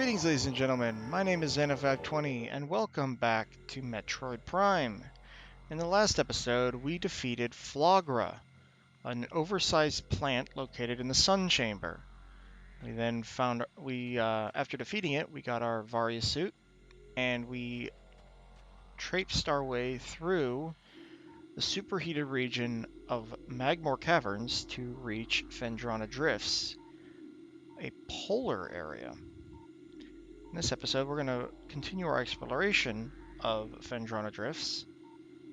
Greetings, ladies and gentlemen. My name is Xenofact20, and welcome back to Metroid Prime. In the last episode, we defeated Phendrana, an oversized plant located in the Sun Chamber. We then found after defeating it, we got our Varia suit, and we traipsed our way through the superheated region of Magmore Caverns to reach Phendrana Drifts, a polar area. In this episode, we're going to continue our exploration of Phendrana Drifts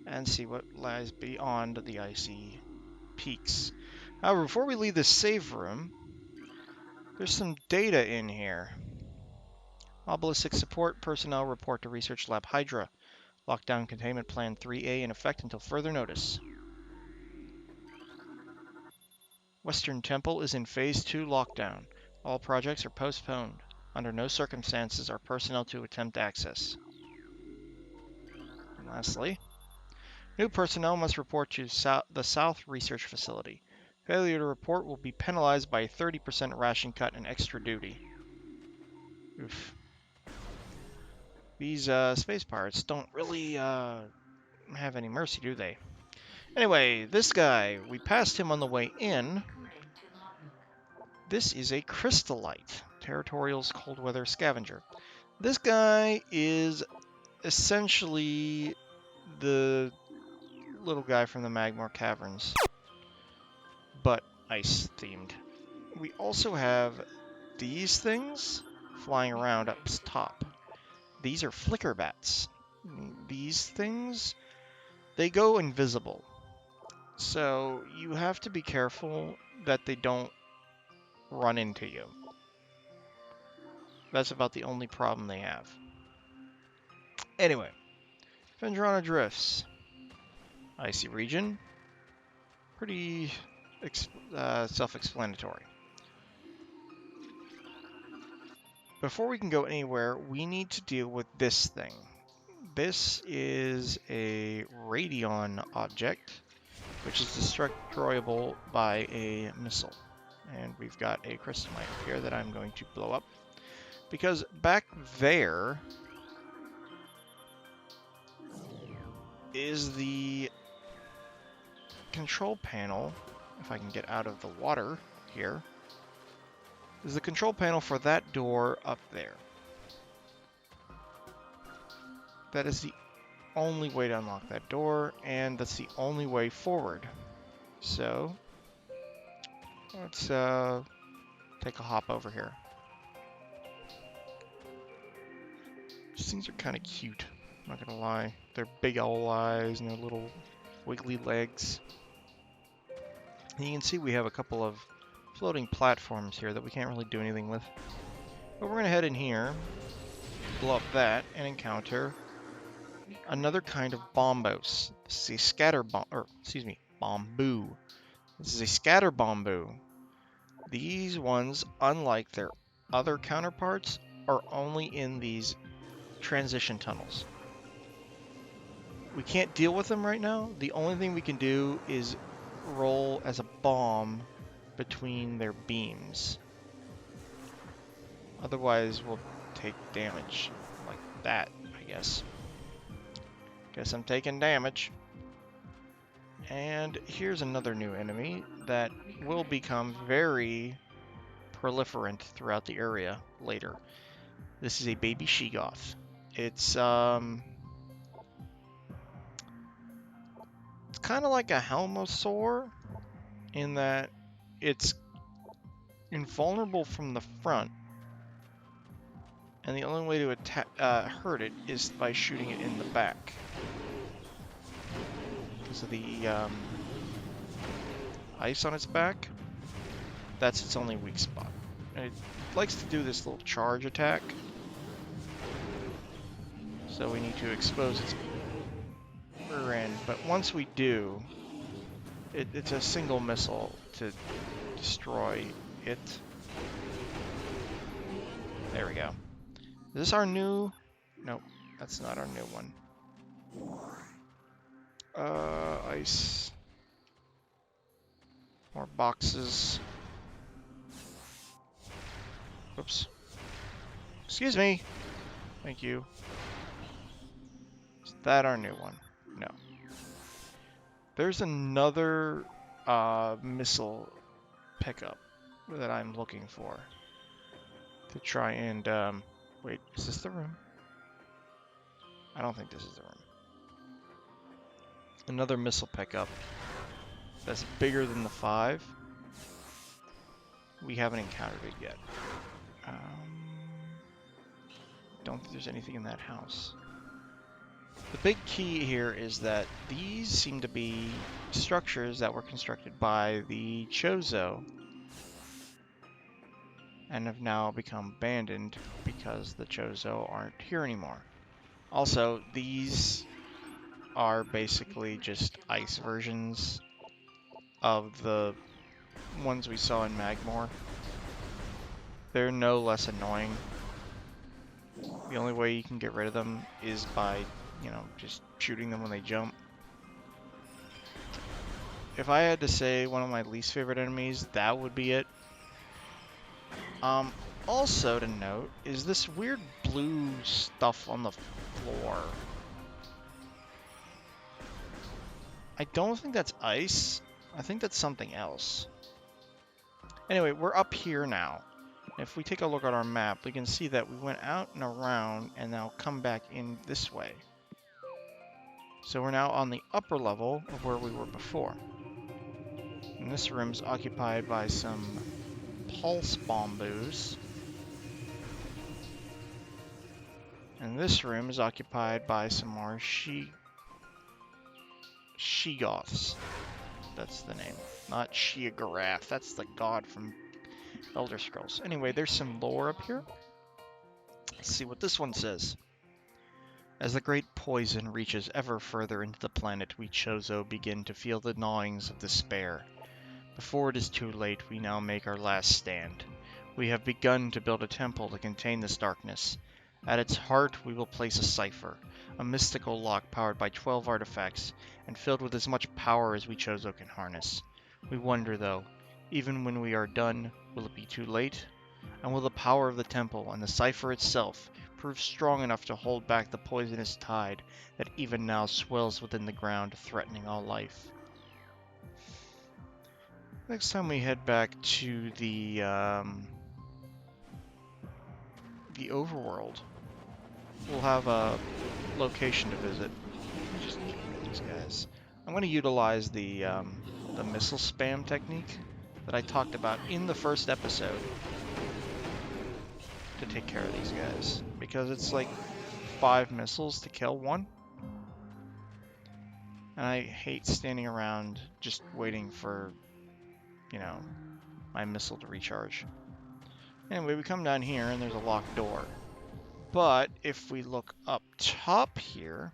and see what lies beyond the icy peaks. However, before we leave this save room, there's some data in here. Obelisk support personnel report to Research Lab Hydra. Lockdown Containment Plan 3A in effect until further notice. Western Temple is in Phase 2 lockdown. All projects are postponed. Under no circumstances are personnel to attempt access. And lastly, new personnel must report to the South Research Facility. Failure to report will be penalized by a 30% ration cut and extra duty. Oof. These space pirates don't really have any mercy, do they? Anyway, this guy, we passed him on the way in. This is a crystallite, Territorial's cold weather scavenger. This guy is essentially the little guy from the Magmore Caverns, but ice themed. We also have these things flying around up top. These are flicker bats. These things, they go invisible. So you have to be careful that they don't run into you. That's about the only problem they have. Anyway, Phendrana Drifts. Icy region. Pretty self-explanatory. Before we can go anywhere, we need to deal with this thing. This is a Radion object, which is destroyable by a missile. And we've got a crystalite here that I'm going to blow up. Because back there is the control panel, if I can get out of the water here, is the control panel for that door up there. That is the only way to unlock that door, and that's the only way forward. So, let's take a hop over here. These things are kind of cute, I'm not gonna lie. They're big owl eyes and their little wiggly legs. And you can see we have a couple of floating platforms here that we can't really do anything with. But we're gonna head in here, blow up that, and encounter another kind of bombos. This is a scatter bamboo. This is a scatter bamboo. These ones, unlike their other counterparts, are only in these transition tunnels. We can't deal with them right now. The only thing we can do is roll as a bomb between their beams. Otherwise, we'll take damage like that, I guess. Guess I'm taking damage. And here's another new enemy that will become very proliferant throughout the area later. This is a baby She-Goth. It's kind of like a Helmosaur in that it's invulnerable from the front, and the only way to hurt it is by shooting it in the back. Because of the ice on its back, that's its only weak spot. And it likes to do this little charge attack, so we need to expose its rear end. But once we do, it's a single missile to destroy it. There we go. Is this our new? Nope, that's not our new one. Ice. More boxes. Oops. Excuse me. Thank you. Is that our new one? No. There's another missile pickup that I'm looking for to try and wait, is this the room? I don't think this is the room. Another missile pickup that's bigger than the 5. We haven't encountered it yet. Don't think there's anything in that house. The big key here is that these seem to be structures that were constructed by the Chozo and have now become abandoned because the Chozo aren't here anymore. Also, these are basically just ice versions of the ones we saw in Magmore. They're no less annoying. The only way you can get rid of them is by, you know, just shooting them when they jump. If I had to say one of my least favorite enemies, that would be it. Also to note is this weird blue stuff on the floor. I don't think that's ice. I think that's something else. Anyway, we're up here now. If we take a look at our map, we can see that we went out and around and now come back in this way. So we're now on the upper level of where we were before. And this room's occupied by some pulse bamboos. And this room is occupied by some more She-Goths. That's the name. Not She-Goth. That's the god from Elder Scrolls. Anyway, there's some lore up here. Let's see what this one says. As the great poison reaches ever further into the planet, we Chozo begin to feel the gnawings of despair. Before it is too late, we now make our last stand. We have begun to build a temple to contain this darkness. At its heart, we will place a cipher, a mystical lock powered by 12 artifacts, and filled with as much power as we Chozo can harness. We wonder, though, even when we are done, will it be too late? And will the power of the temple and the cipher itself prove strong enough to hold back the poisonous tide that even now swells within the ground, threatening all life? Next time we head back to the overworld, we'll have a location to visit. Let me just get these guys. I'm going to utilize the missile spam technique that I talked about in the first episode to take care of these guys, because it's like 5 missiles to kill one, and I hate standing around just waiting for, you know, my missile to recharge. Anyway, we come down here and there's a locked door, but if we look up top here,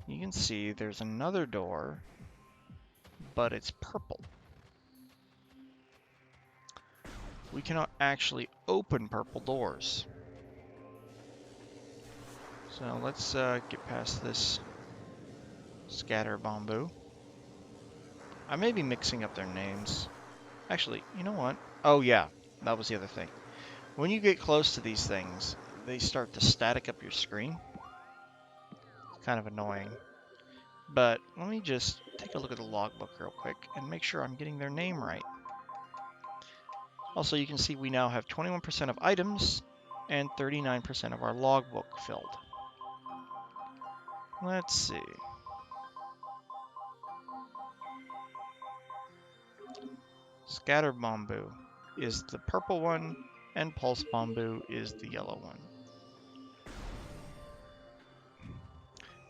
you can see there's another door, but it's purple. We cannot actually open purple doors. So let's get past this scatter bamboo. I may be mixing up their names. Actually, you know what? Oh yeah, that was the other thing. When you get close to these things, they start to static up your screen. It's kind of annoying. But let me just take a look at the logbook real quick and make sure I'm getting their name right. Also, you can see we now have 21% of items and 39% of our logbook filled. Let's see. Scatter bamboo is the purple one, and pulse bamboo is the yellow one.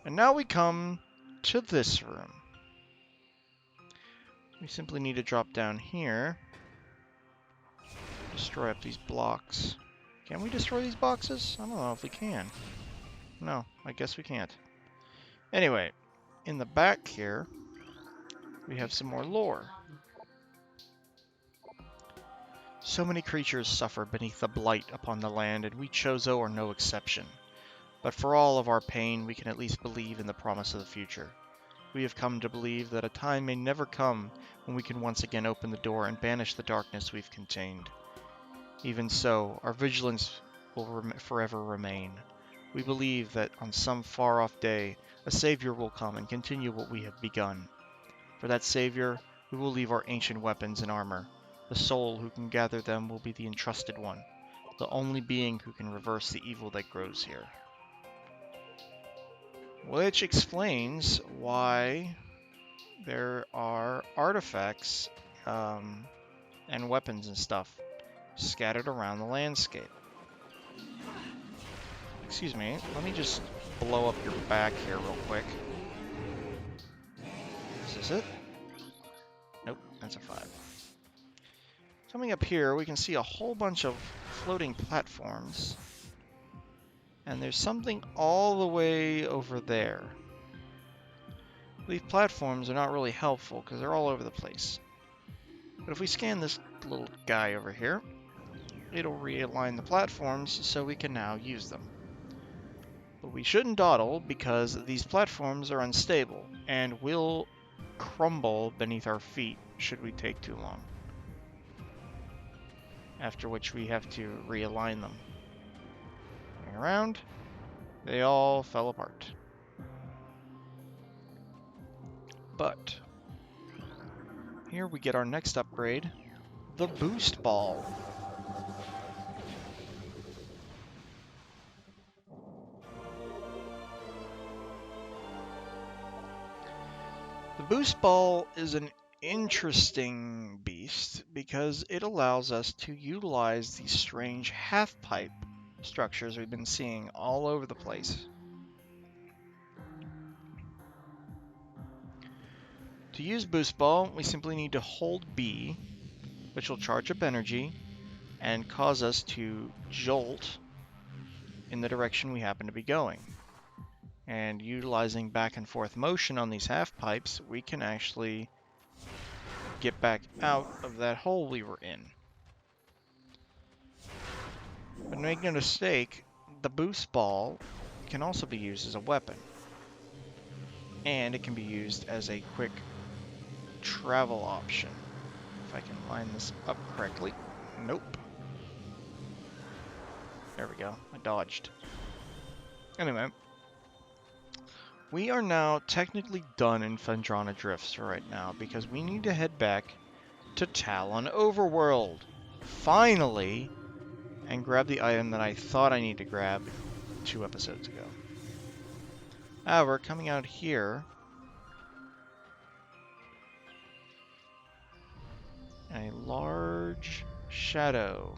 And now we come to this room. We simply need to drop down here. Destroy up these blocks. Can we destroy these boxes? I don't know if we can. No, I guess we can't. Anyway, in the back here, we have some more lore. So many creatures suffer beneath the blight upon the land, and we Chozo are no exception. But for all of our pain, we can at least believe in the promise of the future. We have come to believe that a time may never come when we can once again open the door and banish the darkness we've contained. Even so, our vigilance will forever remain. We believe that on some far-off day, a Savior will come and continue what we have begun. For that Savior, we will leave our ancient weapons and armor. The soul who can gather them will be the entrusted one, the only being who can reverse the evil that grows here. Which explains why there are artifacts and weapons and stuff scattered around the landscape. Excuse me, let me just blow up your back here real quick. Is this it? Nope, that's a 5. Coming up here, we can see a whole bunch of floating platforms. And there's something all the way over there. These platforms are not really helpful because they're all over the place. But if we scan this little guy over here, it'll realign the platforms so we can now use them. But we shouldn't dawdle because these platforms are unstable and will crumble beneath our feet should we take too long. After which we have to realign them. Turning around, they all fell apart. But here we get our next upgrade, the boost ball. The boost ball is an interesting beast because it allows us to utilize these strange half-pipe structures we've been seeing all over the place. To use boost ball, we simply need to hold B, which will charge up energy and cause us to jolt in the direction we happen to be going. And utilizing back and forth motion on these half pipes, we can actually get back out of that hole we were in. But make no mistake, the boost ball can also be used as a weapon. And it can be used as a quick travel option. If I can line this up correctly. Nope. There we go. I dodged. Anyway. We are now technically done in Phendrana Drifts right now because we need to head back to Tallon Overworld. Finally! And grab the item that I thought I need to grab 2 episodes ago. However, coming out here, a large shadow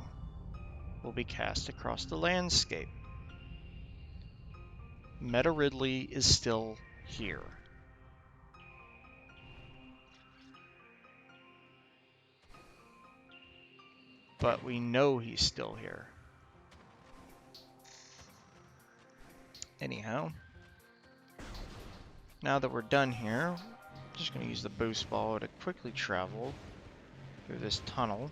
will be cast across the landscape. Ridley is still here. But we know he's still here. Anyhow, now that we're done here, I'm just going to use the boost ball to quickly travel through this tunnel.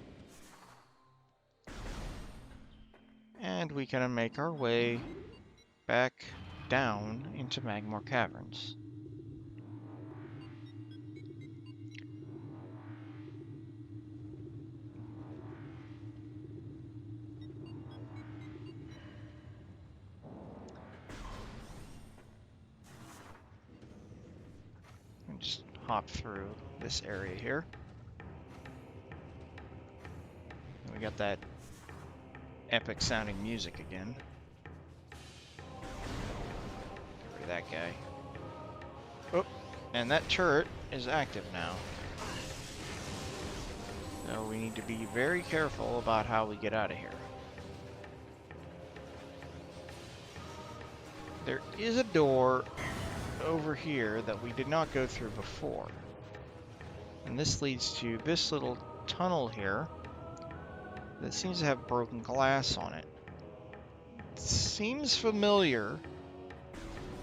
And we can make our way back down into Magmore Caverns. And just hop through this area here. And we got that epic sounding music again. That guy. Oh, and that turret is active now. So we need to be very careful about how we get out of here. There is a door over here that we did not go through before. And this leads to this little tunnel here that seems to have broken glass on it. It seems familiar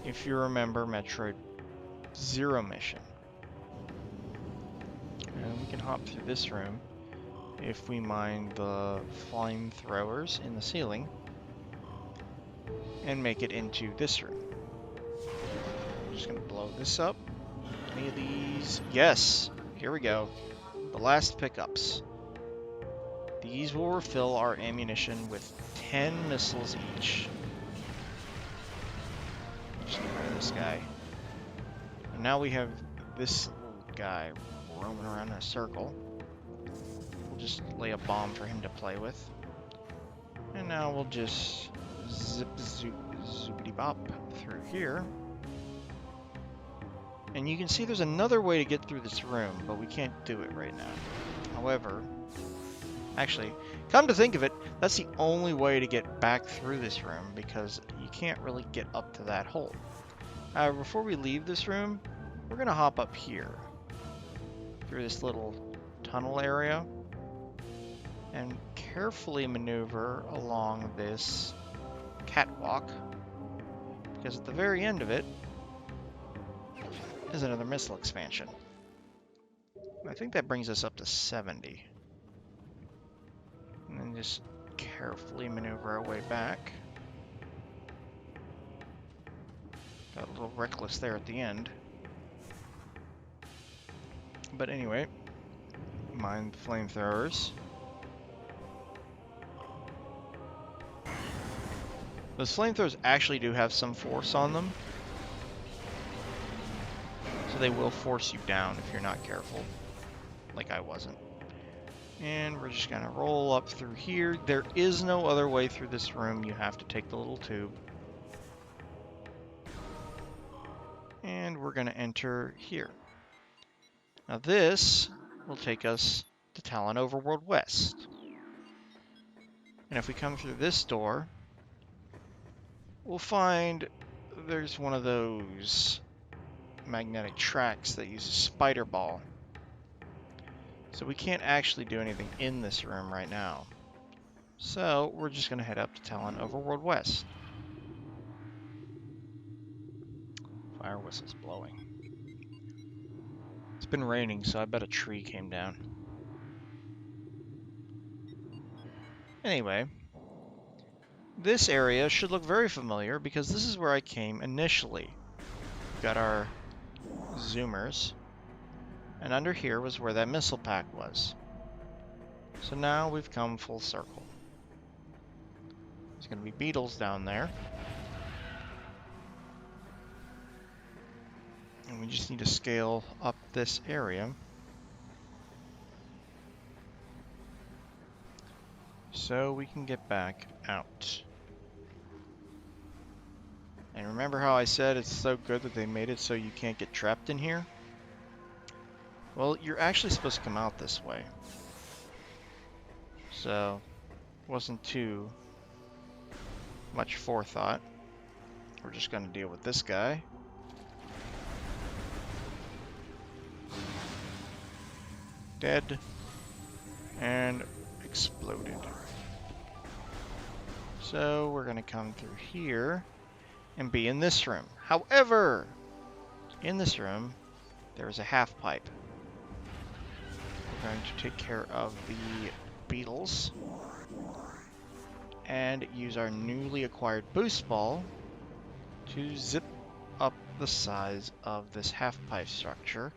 if you remember Metroid Zero mission. And we can hop through this room if we mine the flamethrowers in the ceiling and make it into this room. I'm just going to blow this up. Any of these? Yes! Here we go. The last pickups. These will refill our ammunition with 10 missiles each. Just get rid of this guy. And now we have this little guy roaming around in a circle. We'll just lay a bomb for him to play with. And now we'll just zip, zoop, zoopity bop through here. And you can see there's another way to get through this room, but we can't do it right now. However, actually, come to think of it, that's the only way to get back through this room, because you can't really get up to that hole. However, before we leave this room, we're going to hop up here through this little tunnel area and carefully maneuver along this catwalk, because at the very end of it is another missile expansion. I think that brings us up to 70. And then just carefully maneuver our way back. Got a little reckless there at the end. But anyway, mind the flamethrowers. Those flamethrowers actually do have some force on them. So they will force you down if you're not careful. Like I wasn't. And we're just gonna roll up through here. There is no other way through this room. You have to take the little tube. And we're gonna enter here. Now this will take us to Tallon Overworld West. And if we come through this door, we'll find there's one of those magnetic tracks that uses spider ball. So we can't actually do anything in this room right now. So we're just going to head up to Tallon Overworld West. Fire whistle's blowing. It's been raining, so I bet a tree came down. Anyway, this area should look very familiar because this is where I came initially. We've got our zoomers. And under here was where that missile pack was. So now we've come full circle. There's going to be beetles down there. And we just need to scale up this area. So we can get back out. And remember how I said it's so good that they made it so you can't get trapped in here? Well, you're actually supposed to come out this way. So, wasn't too much forethought. We're just going to deal with this guy. Dead. And exploded. So, we're going to come through here and be in this room. However, in this room, there is a half pipe. We're going to take care of the beetles and use our newly acquired boost ball to zip up the size of this half-pipe structure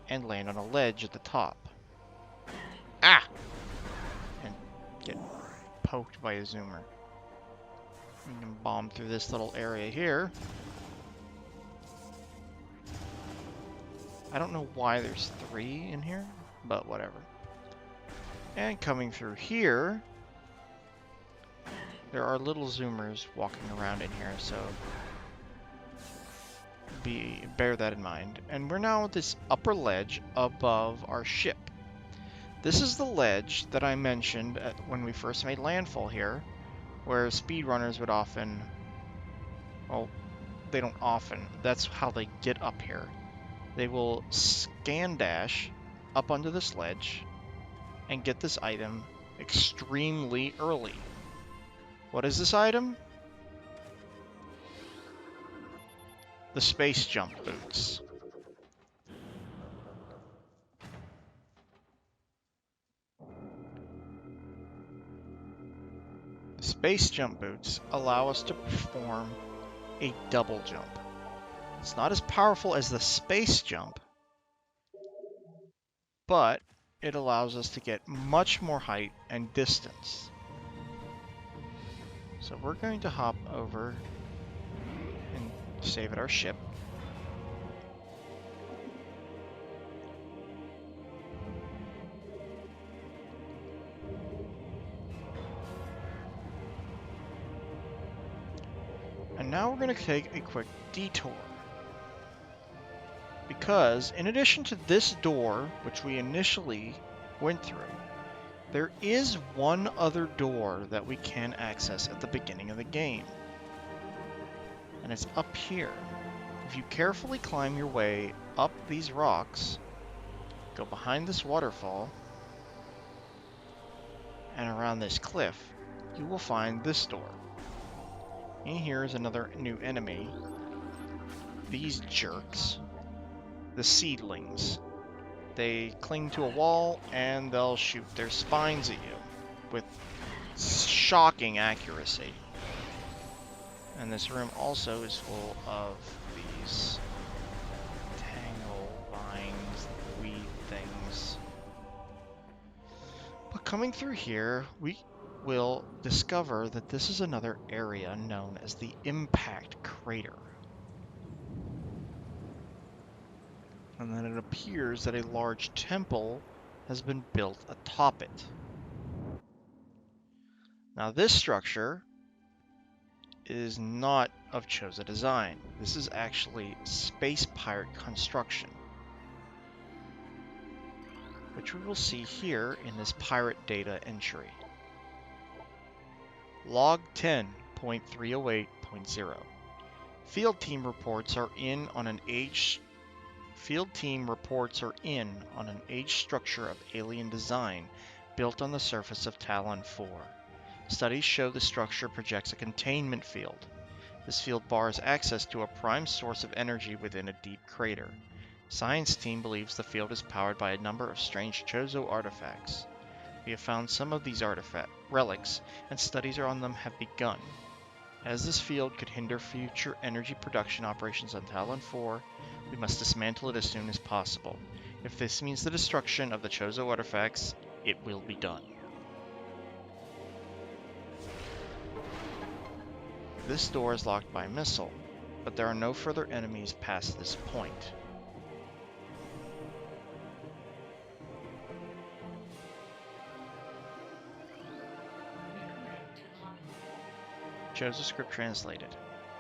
and land on a ledge at the top. Ah! And get poked by a zoomer. We can bomb through this little area here. I don't know why there's 3 in here, but whatever. And coming through here, there are little zoomers walking around in here, so bear that in mind. And we're now at this upper ledge above our ship. This is the ledge that I mentioned when we first made landfall here, where speedrunners would often, well, they don't often, that's how they get up here. They will scan dash up onto this ledge and get this item extremely early. What is this item? The space jump boots. The space jump boots allow us to perform a double jump. It's not as powerful as the space jump, but it allows us to get much more height and distance. So we're going to hop over and save at our ship. And now we're going to take a quick detour. Because in addition to this door, which we initially went through, there is one other door that we can access at the beginning of the game. And it's up here. If you carefully climb your way up these rocks, go behind this waterfall, and around this cliff, you will find this door. In here is another new enemy. These jerks. The seedlings. They cling to a wall and they'll shoot their spines at you with shocking accuracy. And this room also is full of these tangle vines, weed things. But coming through here, we will discover that this is another area known as the Impact Crater. And then it appears that a large temple has been built atop it. Now this structure is not of Chozo design. This is actually space pirate construction, which we will see here in this pirate data entry. Log 10.308.0. Field team reports are in on an age structure of alien design built on the surface of Tallon 4. Studies show the structure projects a containment field. This field bars access to a prime source of energy within a deep crater. Science team believes the field is powered by a number of strange Chozo artifacts. We have found some of these relics, and studies on them have begun. As this field could hinder future energy production operations on Tallon 4, we must dismantle it as soon as possible. If this means the destruction of the Chozo artifacts, it will be done. This door is locked by a missile, but there are no further enemies past this point. Chozo script translated.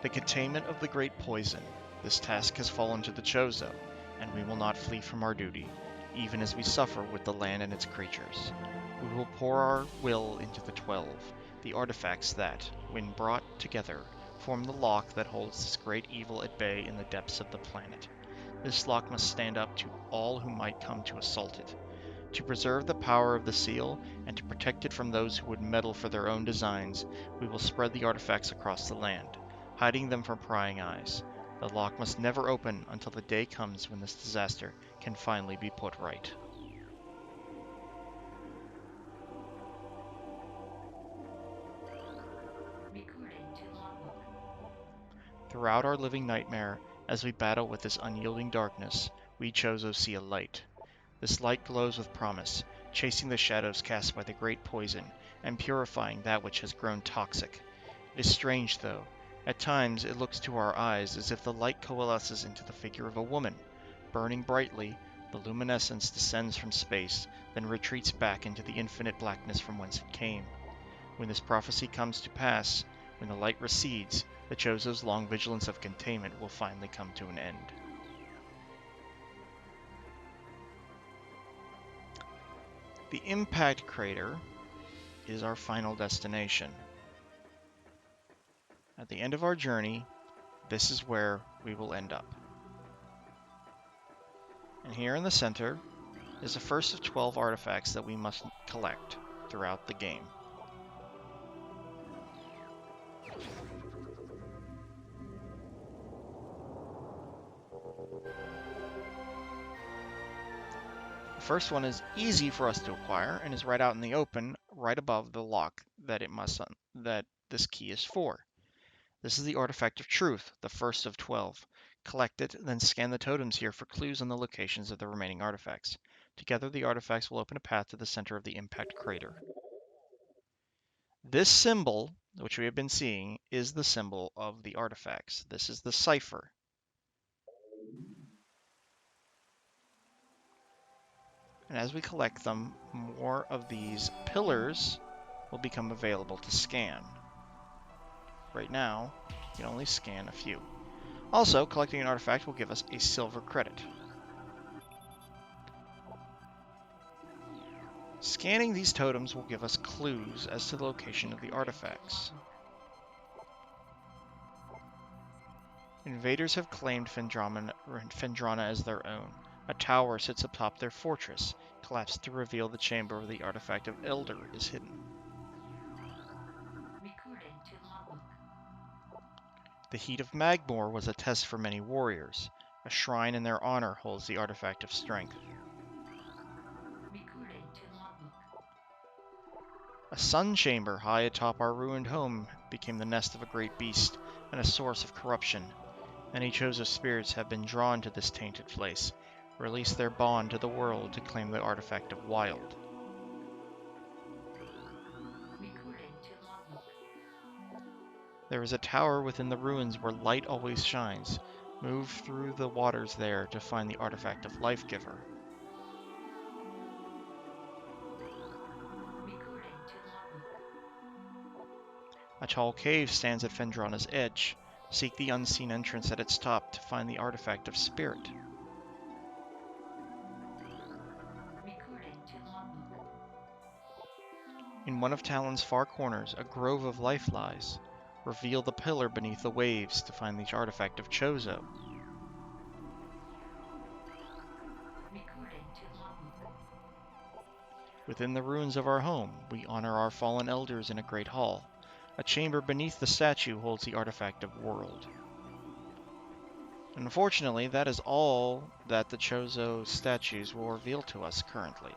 The containment of the great poison. This task has fallen to the Chozo, and we will not flee from our duty, even as we suffer with the land and its creatures. We will pour our will into the 12, the artifacts that, when brought together, form the lock that holds this great evil at bay in the depths of the planet. This lock must stand up to all who might come to assault it. To preserve the power of the seal, and to protect it from those who would meddle for their own designs, we will spread the artifacts across the land, hiding them from prying eyes. The lock must never open until the day comes when this disaster can finally be put right. Throughout our living nightmare, as we battle with this unyielding darkness, we Chozo see a light. This light glows with promise, chasing the shadows cast by the great poison, and purifying that which has grown toxic. It is strange, though. At times, it looks to our eyes as if the light coalesces into the figure of a woman. Burning brightly, the luminescence descends from space, then retreats back into the infinite blackness from whence it came. When this prophecy comes to pass, when the light recedes, the Chozo's long vigilance of containment will finally come to an end. The Impact Crater is our final destination. At the end of our journey, this is where we will end up. And here in the center is the first of 12 artifacts that we must collect throughout the game. The first one is easy for us to acquire and is right out in the open, right above the lock that this key is for. This is the Artifact of Truth, the first of 12. Collect it, then scan the totems here for clues on the locations of the remaining artifacts. Together, the artifacts will open a path to the center of the impact crater. This symbol, which we have been seeing, is the symbol of the artifacts. This is the cipher. And as we collect them, more of these pillars will become available to scan. Right now, you can only scan a few. Also, collecting an artifact will give us a silver credit. Scanning these totems will give us clues as to the location of the artifacts. Invaders have claimed Phendrana as their own. A tower sits atop their fortress, collapsed to reveal the chamber where the artifact of Elder is hidden. The Heat of Magmor was a test for many warriors. A shrine in their honor holds the artifact of strength. A sun chamber high atop our ruined home became the nest of a great beast and a source of corruption. Many chosen spirits have been drawn to this tainted place, release their bond to the world to claim the artifact of Wild. There is a tower within the ruins where light always shines. Move through the waters there to find the artifact of Life-Giver. A tall cave stands at Phendrana's edge. Seek the unseen entrance at its top to find the artifact of Spirit. In one of Tallon's far corners, a grove of life lies. Reveal the pillar beneath the waves to find the artifact of Chozo. Within the ruins of our home, we honor our fallen elders in a great hall. A chamber beneath the statue holds the artifact of World. Unfortunately, that is all that the Chozo statues will reveal to us currently.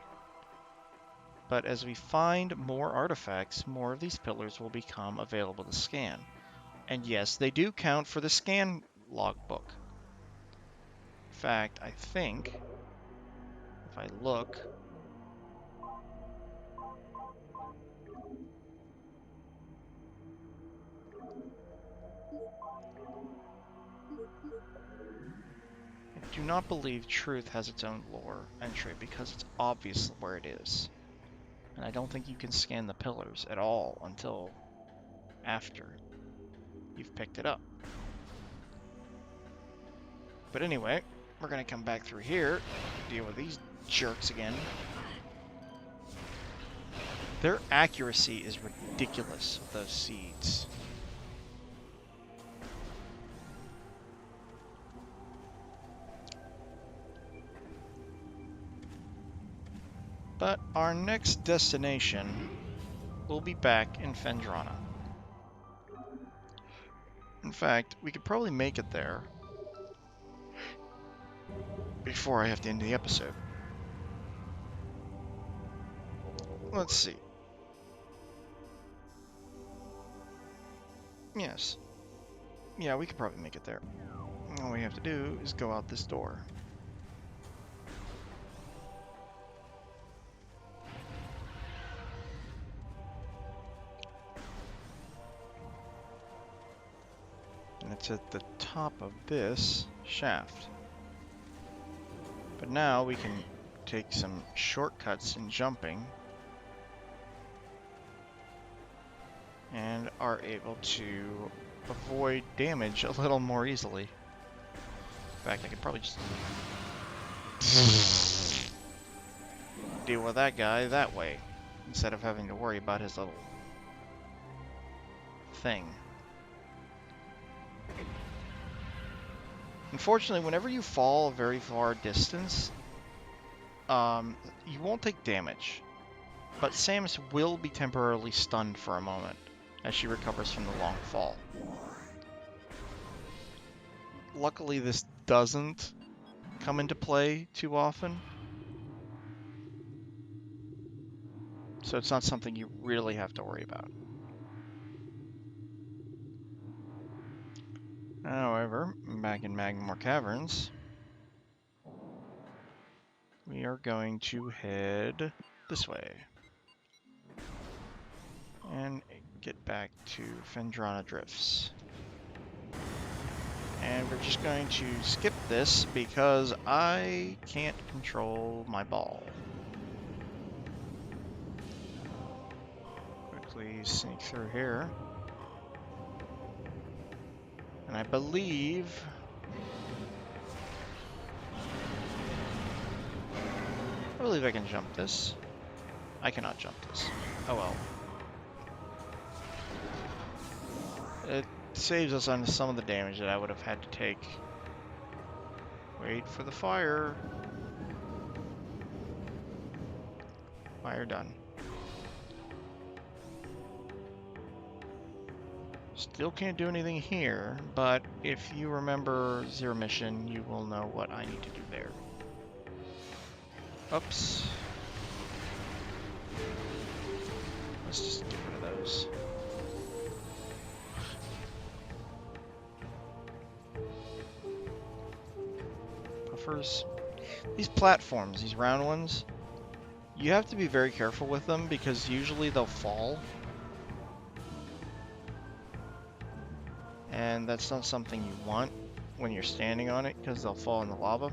But as we find more artifacts, more of these pillars will become available to scan. And yes, they do count for the scan logbook. In fact, I think if I look, I do not believe Truth has its own lore entry because it's obvious where it is. And I don't think you can scan the pillars at all until after you've picked it up. But anyway, we're going to come back through here, deal with these jerks again. Their accuracy is ridiculous with those seeds. But our next destination will be back in Phendrana. In fact, we could probably make it there before I have to end the episode. Let's see. Yes. Yeah, we could probably make it there. All we have to do is go out this door. And it's at the top of this shaft. But now we can take some shortcuts in jumping and are able to avoid damage a little more easily. In fact, I could probably just deal with that guy that way instead of having to worry about his little thing. Unfortunately, whenever you fall a very far distance, you won't take damage, but Samus will be temporarily stunned for a moment as she recovers from the long fall. Luckily, this doesn't come into play too often, so it's not something you really have to worry about. However, back in Magmor Caverns, we are going to head this way. And get back to Phendrana Drifts. And we're just going to skip this because I can't control my ball. Quickly sneak through here. And I believe I can jump this. I cannot jump this. Oh well. It saves us on some of the damage that I would have had to take. Wait for the fire. Fire done. Still can't do anything here, but if you remember Zero Mission, you will know what I need to do there. Oops. Let's just get rid of those. Buffers. These platforms, these round ones, you have to be very careful with them because usually they'll fall. And that's not something you want when you're standing on it because they'll fall in the lava.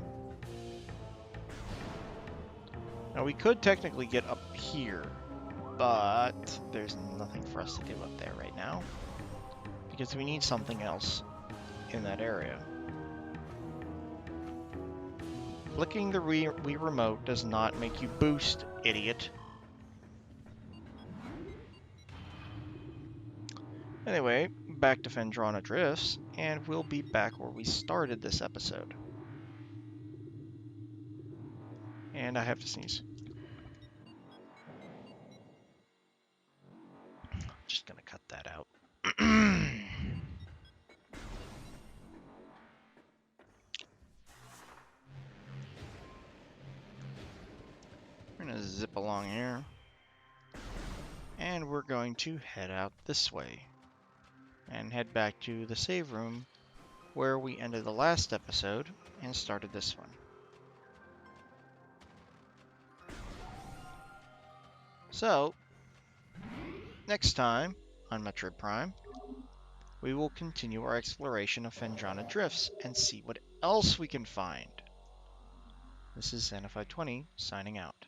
Now we could technically get up here, but there's nothing for us to do up there right now because we need something else in that area. Flicking the Wii remote does not make you boost, idiot. Anyway, back to Phendrana Drifts, and we'll be back where we started this episode. And I have to sneeze. Just gonna cut that out. We're gonna zip along here. And we're going to head out this way. And head back to the save room where we ended the last episode and started this one. So, next time on Metroid Prime, we will continue our exploration of Phendrana Drifts and see what else we can find. This is Xenophide20 signing out.